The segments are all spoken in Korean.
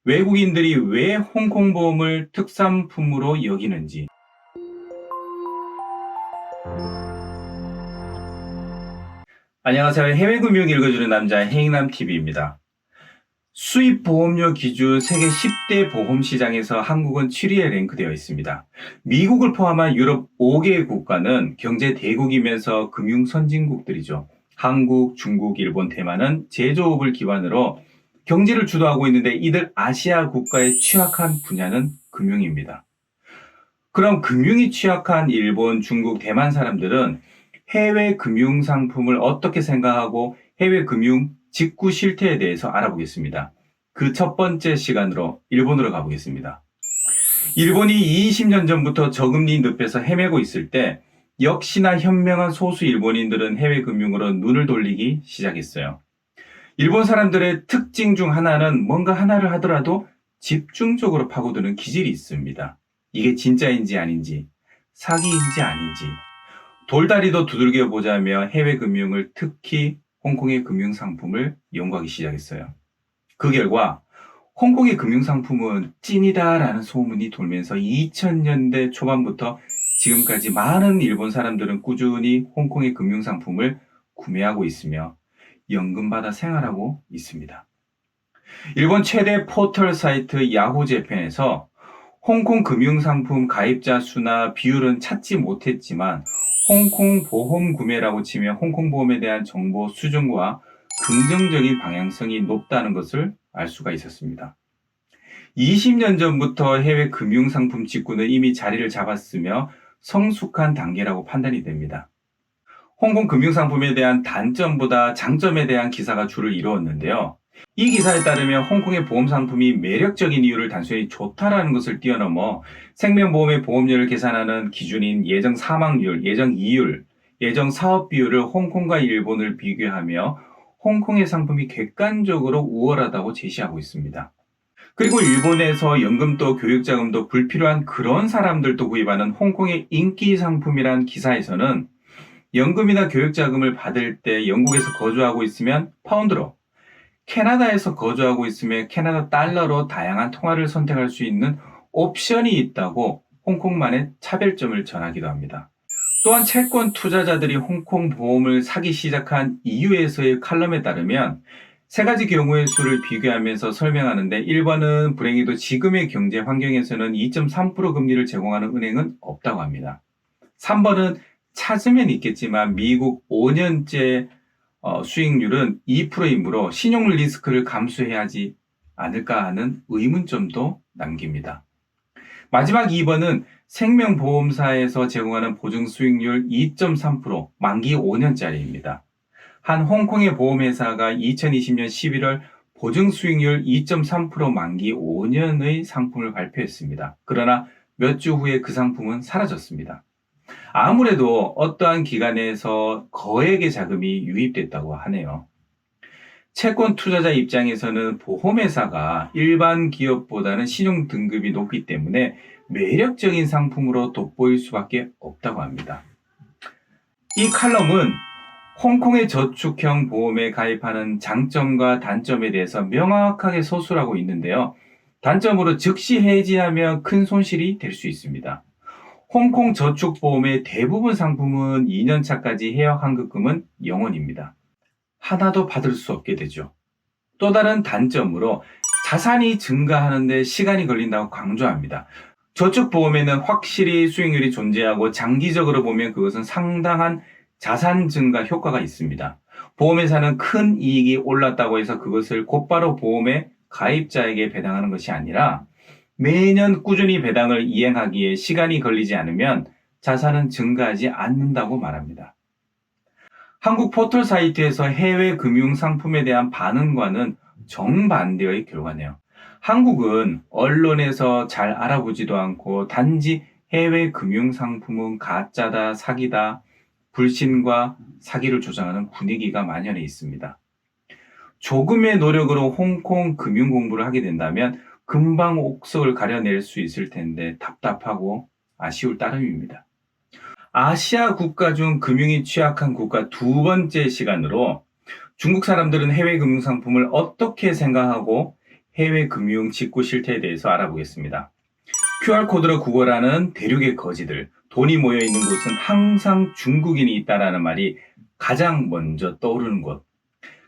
외국인들이 왜 홍콩 보험을 특산품으로 여기는지. 안녕하세요. 해외금융 읽어주는 남자 해잉남TV입니다. 수입 보험료 기준 세계 10대 보험 시장에서 한국은 7위에 랭크되어 있습니다. 미국을 포함한 유럽 5개 국가는 경제 대국이면서 금융 선진국들이죠. 한국, 중국, 일본, 대만은 제조업을 기반으로 경제를 주도하고 있는데 이들 아시아 국가에 취약한 분야는 금융입니다. 그럼 금융이 취약한 일본, 중국, 대만 사람들은 해외 금융 상품을 어떻게 생각하고 해외 금융 직구 실태에 대해서 알아보겠습니다. 그 첫 번째 시간으로 일본으로 가보겠습니다. 일본이 20년 전부터 저금리 늪에서 헤매고 있을 때 역시나 현명한 소수 일본인들은 해외 금융으로 눈을 돌리기 시작했어요. 일본 사람들의 특징 중 하나는 뭔가 하나를 하더라도 집중적으로 파고드는 기질이 있습니다. 이게 진짜인지 아닌지, 사기인지 아닌지, 돌다리도 두들겨 보자며 해외 금융을, 특히 홍콩의 금융 상품을 연구하기 시작했어요. 그 결과 홍콩의 금융 상품은 찐이다라는 소문이 돌면서 2000년대 초반부터 지금까지 많은 일본 사람들은 꾸준히 홍콩의 금융 상품을 구매하고 있으며 연금받아 생활하고 있습니다. 일본 최대 포털 사이트 야후재팬에서 홍콩 금융상품 가입자 수나 비율은 찾지 못했지만 홍콩 보험 구매라고 치면 홍콩 보험에 대한 정보 수준과 긍정적인 방향성이 높다는 것을 알 수가 있었습니다. 20년 전부터 해외 금융상품 직구는 이미 자리를 잡았으며 성숙한 단계라고 판단이 됩니다. 홍콩 금융상품에 대한 단점보다 장점에 대한 기사가 주를 이루었는데요. 이 기사에 따르면 홍콩의 보험상품이 매력적인 이유를 단순히 좋다라는 것을 뛰어넘어 생명보험의 보험료를 계산하는 기준인 예정 사망률, 예정 이율, 예정 사업 비율을 홍콩과 일본을 비교하며 홍콩의 상품이 객관적으로 우월하다고 제시하고 있습니다. 그리고 일본에서 연금도 교육자금도 불필요한 그런 사람들도 구입하는 홍콩의 인기 상품이란 기사에서는 연금이나 교육자금을 받을 때 영국에서 거주하고 있으면 파운드로, 캐나다에서 거주하고 있으면 캐나다 달러로 다양한 통화를 선택할 수 있는 옵션이 있다고 홍콩만의 차별점을 전하기도 합니다. 또한 채권 투자자들이 홍콩 보험을 사기 시작한 이유에서의 칼럼에 따르면 세 가지 경우의 수를 비교하면서 설명하는데 1번은 불행히도 지금의 경제 환경에서는 2.3% 금리를 제공하는 은행은 없다고 합니다. 3번은 찾으면 있겠지만 미국 5년째 수익률은 2%이므로 신용 리스크를 감수해야 하지 않을까 하는 의문점도 남깁니다. 마지막 2번은 생명보험사에서 제공하는 보증 수익률 2.3%, 만기 5년짜리입니다. 한 홍콩의 보험회사가 2020년 11월 보증 수익률 2.3% 만기 5년의 상품을 발표했습니다. 그러나 몇 주 후에 그 상품은 사라졌습니다. 아무래도 어떠한 기관에서 거액의 자금이 유입됐다고 하네요. 채권 투자자 입장에서는 보험회사가 일반 기업보다는 신용 등급이 높기 때문에 매력적인 상품으로 돋보일 수밖에 없다고 합니다. 이 칼럼은 홍콩의 저축형 보험에 가입하는 장점과 단점에 대해서 명확하게 서술하고 있는데요. 단점으로 즉시 해지하면 큰 손실이 될 수 있습니다. 홍콩 저축보험의 대부분 상품은 2년차까지 해약 환급금은 0원입니다. 하나도 받을 수 없게 되죠. 또 다른 단점으로 자산이 증가하는데 시간이 걸린다고 강조합니다. 저축보험에는 확실히 수익률이 존재하고 장기적으로 보면 그것은 상당한 자산 증가 효과가 있습니다. 보험회사는 큰 이익이 올랐다고 해서 그것을 곧바로 보험의 가입자에게 배당하는 것이 아니라 매년 꾸준히 배당을 이행하기에 시간이 걸리지 않으면 자산은 증가하지 않는다고 말합니다. 한국 포털 사이트에서 해외 금융 상품에 대한 반응과는 정반대의 결과네요. 한국은 언론에서 잘 알아보지도 않고 단지 해외 금융 상품은 가짜다, 사기다, 불신과 사기를 조장하는 분위기가 만연해 있습니다. 조금의 노력으로 홍콩 금융 공부를 하게 된다면 금방 옥석을 가려낼 수 있을 텐데 답답하고 아쉬울 따름입니다. 아시아 국가 중 금융이 취약한 국가 두 번째 시간으로 중국 사람들은 해외 금융 상품을 어떻게 생각하고 해외 금융 직구 실태에 대해서 알아보겠습니다. QR코드로 구걸하는 대륙의 거지들, 돈이 모여있는 곳은 항상 중국인이 있다라는 말이 가장 먼저 떠오르는 곳.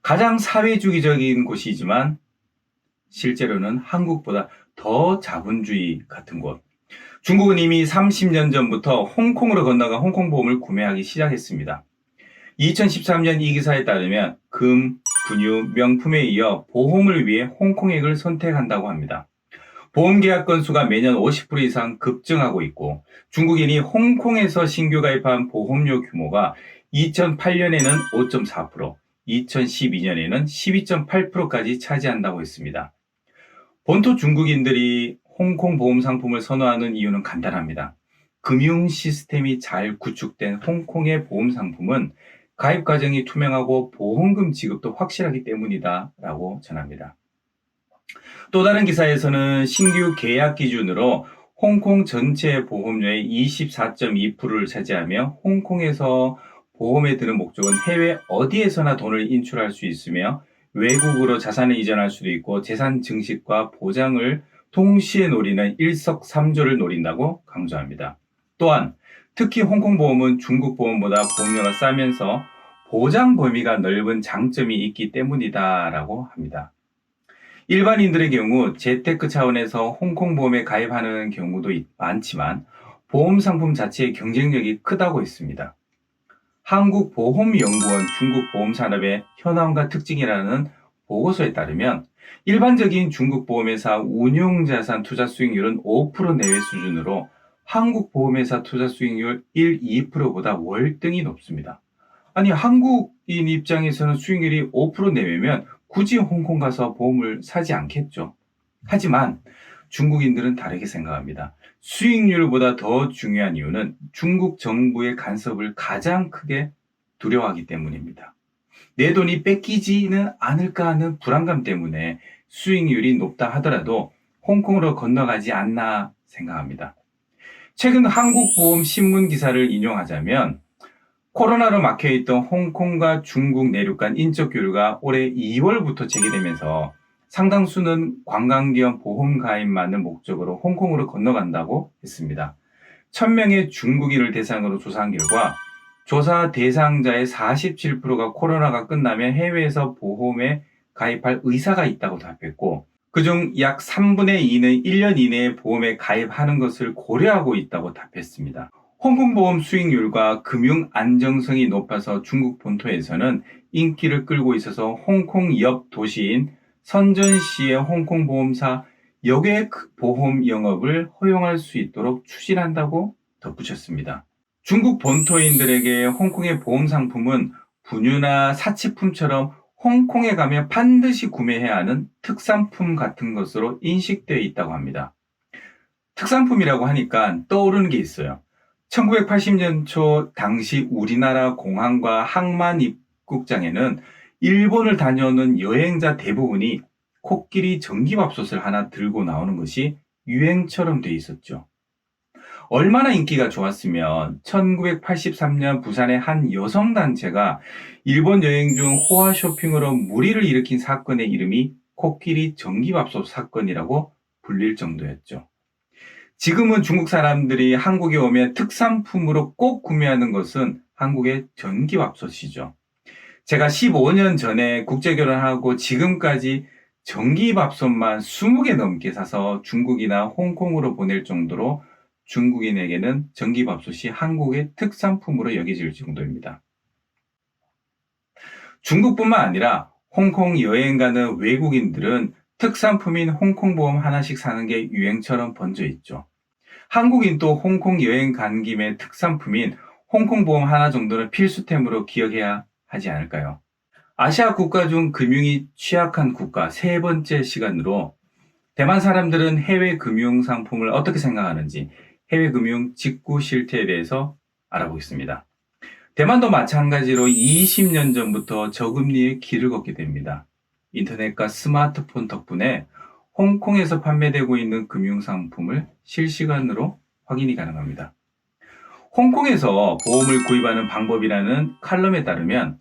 가장 사회주의적인 곳이지만 실제로는 한국보다 더 자본주의 같은 곳. 중국은 이미 30년 전부터 홍콩으로 건너가 홍콩보험을 구매하기 시작했습니다. 2013년 이 기사에 따르면 금, 분유, 명품에 이어 보험을 위해 홍콩액을 선택한다고 합니다. 보험 계약 건수가 매년 50% 이상 급증하고 있고 중국인이 홍콩에서 신규 가입한 보험료 규모가 2008년에는 5.4%, 2012년에는 12.8%까지 차지한다고 했습니다. 본토 중국인들이 홍콩 보험 상품을 선호하는 이유는 간단합니다. 금융 시스템이 잘 구축된 홍콩의 보험 상품은 가입 과정이 투명하고 보험금 지급도 확실하기 때문이다라고 전합니다. 또 다른 기사에서는 신규 계약 기준으로 홍콩 전체 보험료의 24.2%를 차지하며 홍콩에서 보험에 드는 목적은 해외 어디에서나 돈을 인출할 수 있으며 외국으로 자산을 이전할 수도 있고 재산 증식과 보장을 동시에 노리는 일석삼조를 노린다고 강조합니다. 또한 특히 홍콩 보험은 중국 보험보다 보험료가 싸면서 보장 범위가 넓은 장점이 있기 때문이다라고 합니다. 일반인들의 경우 재테크 차원에서 홍콩 보험에 가입하는 경우도 많지만 보험 상품 자체의 경쟁력이 크다고 했습니다. 한국보험연구원 중국 보험산업의 현황과 특징이라는 보고서에 따르면 일반적인 중국 보험회사 운용자산 투자 수익률은 5% 내외 수준으로 한국 보험회사 투자 수익률 1, 2%보다 월등히 높습니다. 아니 한국인 입장에서는 수익률이 5% 내외면 굳이 홍콩 가서 보험을 사지 않겠죠. 하지만 중국인들은 다르게 생각합니다. 수익률보다 더 중요한 이유는 중국 정부의 간섭을 가장 크게 두려워하기 때문입니다. 내 돈이 뺏기지는 않을까 하는 불안감 때문에 수익률이 높다 하더라도 홍콩으로 건너가지 않나 생각합니다. 최근 한국보험 신문 기사를 인용하자면 코로나로 막혀있던 홍콩과 중국 내륙 간 인적 교류가 올해 2월부터 재개되면서 상당수는 관광기업 보험 가입만을 목적으로 홍콩으로 건너간다고 했습니다. 1000명의 중국인을 대상으로 조사한 결과 조사 대상자의 47%가 코로나가 끝나면 해외에서 보험에 가입할 의사가 있다고 답했고 그중 약 3분의 2는 1년 이내에 보험에 가입하는 것을 고려하고 있다고 답했습니다. 홍콩보험 수익률과 금융 안정성이 높아서 중국 본토에서는 인기를 끌고 있어서 홍콩 옆 도시인 선전시의 홍콩보험사 여객 보험 영업을 허용할 수 있도록 추진한다고 덧붙였습니다. 중국 본토인들에게 홍콩의 보험 상품은 분유나 사치품처럼 홍콩에 가면 반드시 구매해야 하는 특산품 같은 것으로 인식되어 있다고 합니다. 특산품이라고 하니까 떠오르는 게 있어요. 1980년 초 당시 우리나라 공항과 항만 입국장에는 일본을 다녀오는 여행자 대부분이 코끼리 전기밥솥을 하나 들고 나오는 것이 유행처럼 돼 있었죠. 얼마나 인기가 좋았으면 1983년 부산의 한 여성단체가 일본 여행 중 호화 쇼핑으로 물의를 일으킨 사건의 이름이 코끼리 전기밥솥 사건이라고 불릴 정도였죠. 지금은 중국 사람들이 한국에 오면 특산품으로 꼭 구매하는 것은 한국의 전기밥솥이죠. 제가 15년 전에 국제결혼하고 지금까지 전기밥솥만 20개 넘게 사서 중국이나 홍콩으로 보낼 정도로 중국인에게는 전기밥솥이 한국의 특산품으로 여겨질 정도입니다. 중국뿐만 아니라 홍콩 여행 가는 외국인들은 특산품인 홍콩보험 하나씩 사는 게 유행처럼 번져 있죠. 한국인도 홍콩 여행 간 김에 특산품인 홍콩보험 하나 정도는 필수템으로 기억해야 하지 않을까요? 아시아 국가 중 금융이 취약한 국가 세 번째 시간으로 대만 사람들은 해외 금융 상품을 어떻게 생각하는지 해외 금융 직구 실태에 대해서 알아보겠습니다. 대만도 마찬가지로 20년 전부터 저금리의 길을 걷게 됩니다. 인터넷과 스마트폰 덕분에 홍콩에서 판매되고 있는 금융상품을 실시간으로 확인이 가능합니다. 홍콩에서 보험을 구입하는 방법이라는 칼럼에 따르면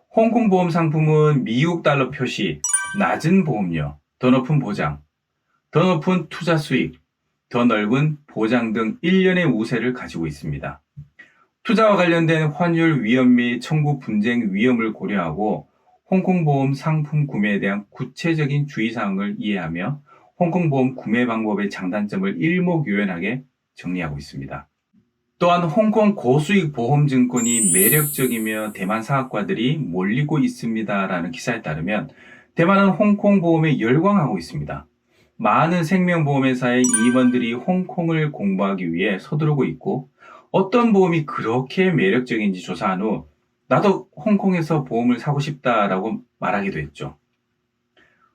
홍콩 보험 상품은 미국 달러 표시, 낮은 보험료, 더 높은 보장, 더 높은 투자 수익, 더 넓은 보장 등 일련의 우세를 가지고 있습니다. 투자와 관련된 환율 위험 및 청구 분쟁 위험을 고려하고 홍콩보험 상품 구매에 대한 구체적인 주의사항을 이해하며 홍콩보험 구매 방법의 장단점을 일목요연하게 정리하고 있습니다. 또한 홍콩 고수익 보험증권이 매력적이며 대만 사학과들이 몰리고 있습니다라는 기사에 따르면 대만은 홍콩보험에 열광하고 있습니다. 많은 생명보험회사의 임원들이 홍콩을 공부하기 위해 서두르고 있고 어떤 보험이 그렇게 매력적인지 조사한 후 나도 홍콩에서 보험을 사고 싶다라고 말하기도 했죠.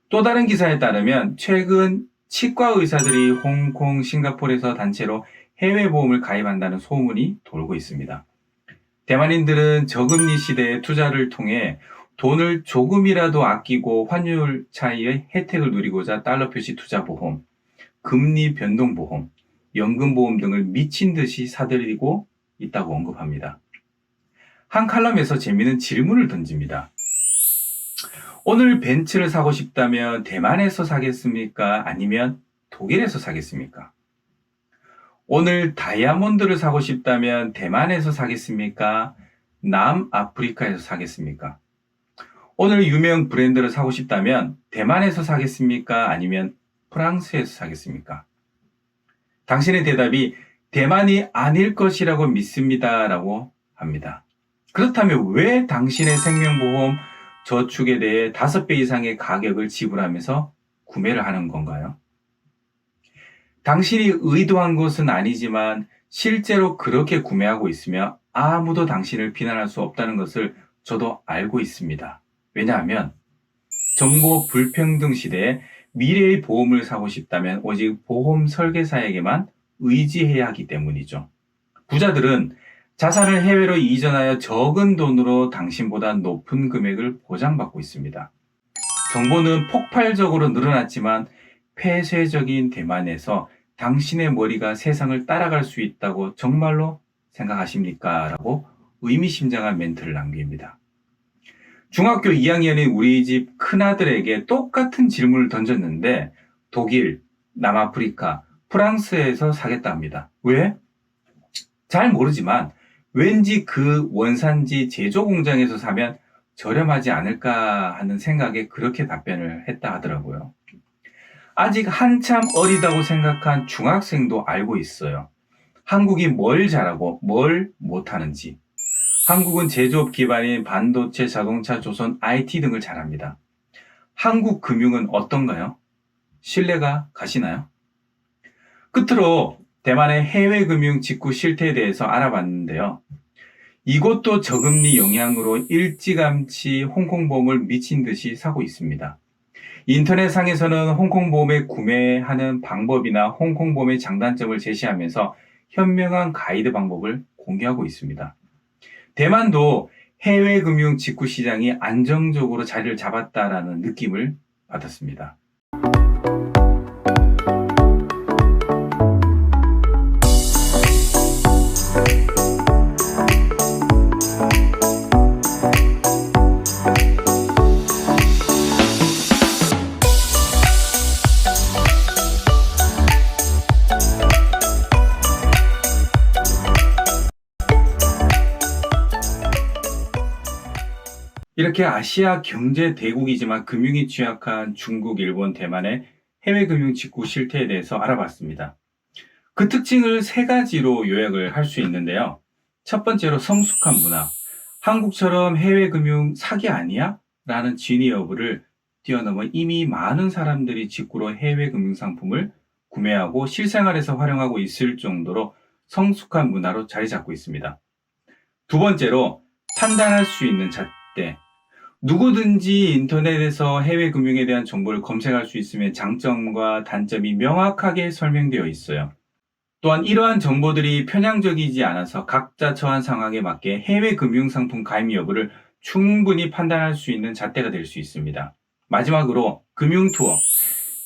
또 다른 기사에 따르면 최근 치과 의사들이 홍콩, 싱가포르에서 단체로 해외 보험을 가입한다는 소문이 돌고 있습니다. 대만인들은 저금리 시대의 투자를 통해 돈을 조금이라도 아끼고 환율 차이의 혜택을 누리고자 달러 표시 투자 보험, 금리 변동 보험, 연금 보험 등을 미친 듯이 사들이고 있다고 언급합니다. 한 칼럼에서 재미있는 질문을 던집니다. 오늘 벤츠를 사고 싶다면 대만에서 사겠습니까? 아니면 독일에서 사겠습니까? 오늘 다이아몬드를 사고 싶다면 대만에서 사겠습니까? 남아프리카에서 사겠습니까? 오늘 유명 브랜드를 사고 싶다면 대만에서 사겠습니까? 아니면 프랑스에서 사겠습니까? 당신의 대답이 대만이 아닐 것이라고 믿습니다라고 합니다. 그렇다면 왜 당신의 생명보험 저축에 대해 5배 이상의 가격을 지불하면서 구매를 하는 건가요? 당신이 의도한 것은 아니지만 실제로 그렇게 구매하고 있으며 아무도 당신을 비난할 수 없다는 것을 저도 알고 있습니다. 왜냐하면 정보 불평등 시대에 미래의 보험을 사고 싶다면 오직 보험 설계사에게만 의지해야 하기 때문이죠. 부자들은 자산을 해외로 이전하여 적은 돈으로 당신보다 높은 금액을 보장받고 있습니다. 정보는 폭발적으로 늘어났지만 폐쇄적인 대만에서 당신의 머리가 세상을 따라갈 수 있다고 정말로 생각하십니까? 라고 의미심장한 멘트를 남깁니다. 중학교 2학년인 우리 집 큰아들에게 똑같은 질문을 던졌는데 독일, 남아프리카, 프랑스에서 사겠다 합니다. 왜? 잘 모르지만 왠지 그 원산지 제조 공장에서 사면 저렴하지 않을까 하는 생각에 그렇게 답변을 했다 하더라고요. 아직 한참 어리다고 생각한 중학생도 알고 있어요. 한국이 뭘 잘하고 뭘 못하는지. 한국은 제조업 기반인 반도체, 자동차, 조선, IT 등을 잘합니다. 한국 금융은 어떤가요? 신뢰가 가시나요? 끝으로 대만의 해외 금융 직구 실태에 대해서 알아봤는데요. 이것도 저금리 영향으로 일찌감치 홍콩보험을 미친 듯이 사고 있습니다. 인터넷상에서는 홍콩보험에 구매하는 방법이나 홍콩보험의 장단점을 제시하면서 현명한 가이드 방법을 공개하고 있습니다. 대만도 해외 금융 직구 시장이 안정적으로 자리를 잡았다라는 느낌을 받았습니다. 이렇게 아시아 경제 대국이지만 금융이 취약한 중국, 일본, 대만의 해외 금융 직구 실태에 대해서 알아봤습니다. 그 특징을 3가지로 요약을 할 수 있는데요. 첫 번째로 성숙한 문화. 한국처럼 해외 금융 사기 아니야? 라는 진위 여부를 뛰어넘어 이미 많은 사람들이 직구로 해외 금융 상품을 구매하고 실생활에서 활용하고 있을 정도로 성숙한 문화로 자리 잡고 있습니다. 두 번째로 판단할 수 있는 잣대. 누구든지 인터넷에서 해외 금융에 대한 정보를 검색할 수 있으며 장점과 단점이 명확하게 설명되어 있어요. 또한 이러한 정보들이 편향적이지 않아서 각자 처한 상황에 맞게 해외 금융 상품 가입 여부를 충분히 판단할 수 있는 잣대가 될 수 있습니다. 마지막으로 금융 투어.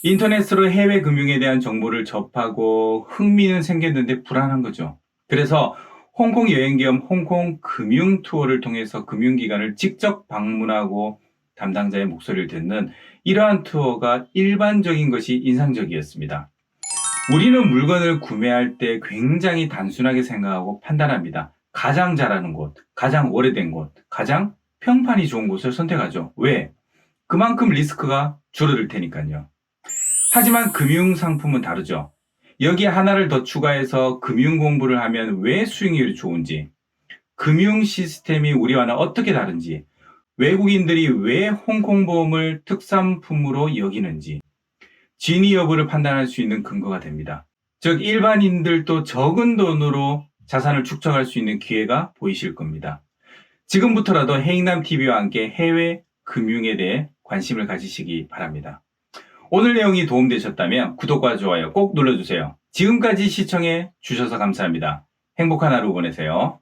인터넷으로 해외 금융에 대한 정보를 접하고 흥미는 생겼는데 불안한 거죠. 그래서 홍콩 여행 겸 홍콩 금융 투어를 통해서 금융기관을 직접 방문하고 담당자의 목소리를 듣는 이러한 투어가 일반적인 것이 인상적이었습니다. 우리는 물건을 구매할 때 굉장히 단순하게 생각하고 판단합니다. 가장 잘하는 곳, 가장 오래된 곳, 가장 평판이 좋은 곳을 선택하죠. 왜? 그만큼 리스크가 줄어들 테니까요. 하지만 금융상품은 다르죠. 여기 하나를 더 추가해서 금융 공부를 하면 왜 수익률이 좋은지, 금융 시스템이 우리와는 어떻게 다른지, 외국인들이 왜 홍콩보험을 특산품으로 여기는지, 진위 여부를 판단할 수 있는 근거가 됩니다. 즉 일반인들도 적은 돈으로 자산을 축적할 수 있는 기회가 보이실 겁니다. 지금부터라도 해잉남TV와 함께 해외 금융에 대해 관심을 가지시기 바랍니다. 오늘 내용이 도움되셨다면 구독과 좋아요 꼭 눌러주세요. 지금까지 시청해 주셔서 감사합니다. 행복한 하루 보내세요.